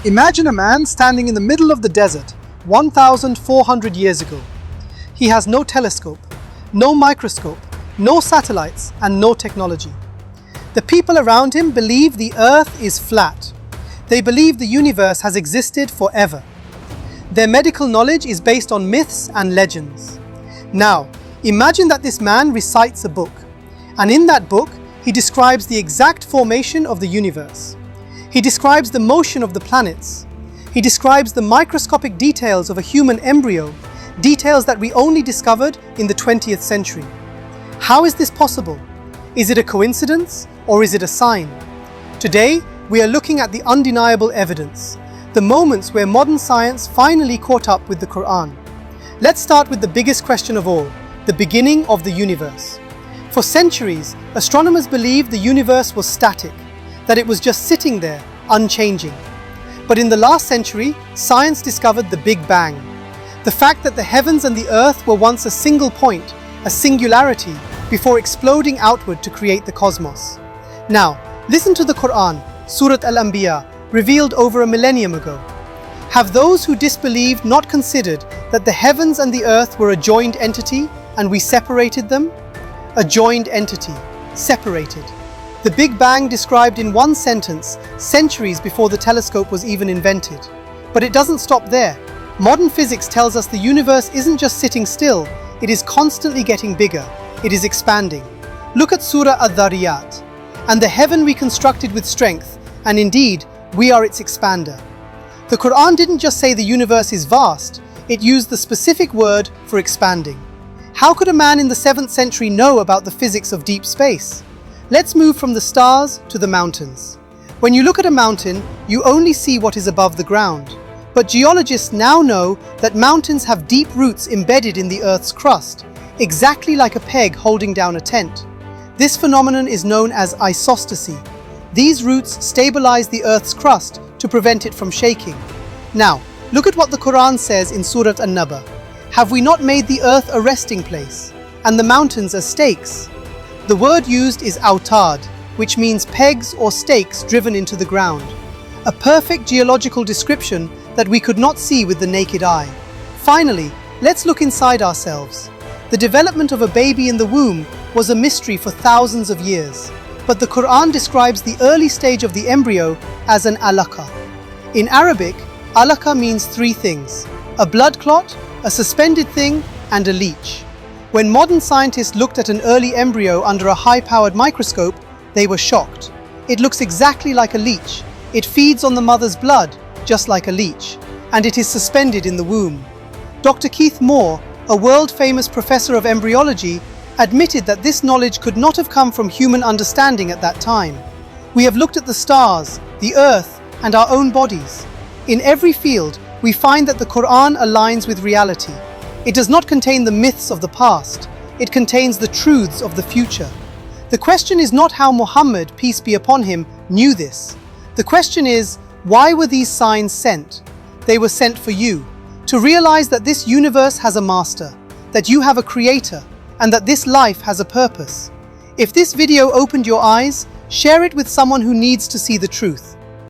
Imagine a man standing in the middle of the desert 1,400 years ago. He has no telescope, no microscope, no satellites, and no technology. The people around him believe the earth is flat. They believe the universe has existed forever. Their medical knowledge is based on myths and legends. Now, imagine that this man recites a book, and in that book, he describes the exact formation of the universe. He describes the motion of the planets. He describes the microscopic details of a human embryo, details that we only discovered in the 20th century. How is this possible? Is it a coincidence or is it a sign? Today, we are looking at the undeniable evidence, the moments where modern science finally caught up with the Quran. Let's start with the biggest question of all, the beginning of the universe. For centuries, astronomers believed the universe was static, that it was just sitting there, unchanging. But in the last century, science discovered the Big Bang. The fact that the heavens and the earth were once a single point, a singularity, before exploding outward to create the cosmos. Now, listen to the Quran, Surah Al-Anbiya, revealed over a millennium ago. Have those who disbelieved not considered that the heavens and the earth were a joined entity and we separated them? A joined entity, separated. The Big Bang described in one sentence, centuries before the telescope was even invented. But it doesn't stop there. Modern physics tells us the universe isn't just sitting still, it is constantly getting bigger. It is expanding. Look at Surah Al-Dhariyat. And the heaven we constructed with strength, and indeed, we are its expander. The Quran didn't just say the universe is vast, it used the specific word for expanding. How could a man in the 7th century know about the physics of deep space? Let's move from the stars to the mountains. When you look at a mountain, you only see what is above the ground. But geologists now know that mountains have deep roots embedded in the Earth's crust, exactly like a peg holding down a tent. This phenomenon is known as isostasy. These roots stabilize the Earth's crust to prevent it from shaking. Now, look at what the Quran says in Surah An-Naba. Have we not made the earth a resting place, and the mountains as stakes? The word used is autad, which means pegs or stakes driven into the ground. A perfect geological description that we could not see with the naked eye. Finally, let's look inside ourselves. The development of a baby in the womb was a mystery for thousands of years, but the Quran describes the early stage of the embryo as an alaqa. In Arabic, alaqa means three things: a blood clot, a suspended thing, and a leech. When modern scientists looked at an early embryo under a high-powered microscope, they were shocked. It looks exactly like a leech. It feeds on the mother's blood, just like a leech, and it is suspended in the womb. Dr. Keith Moore, a world-famous professor of embryology, admitted that this knowledge could not have come from human understanding at that time. We have looked at the stars, the earth, and our own bodies. In every field, we find that the Quran aligns with reality. It does not contain the myths of the past. It contains the truths of the future. The question is not how Muhammad, peace be upon him, knew this. The question is, why were these signs sent? They were sent for you, to realize that this universe has a master, that you have a creator, and that this life has a purpose. If this video opened your eyes, share it with someone who needs to see the truth.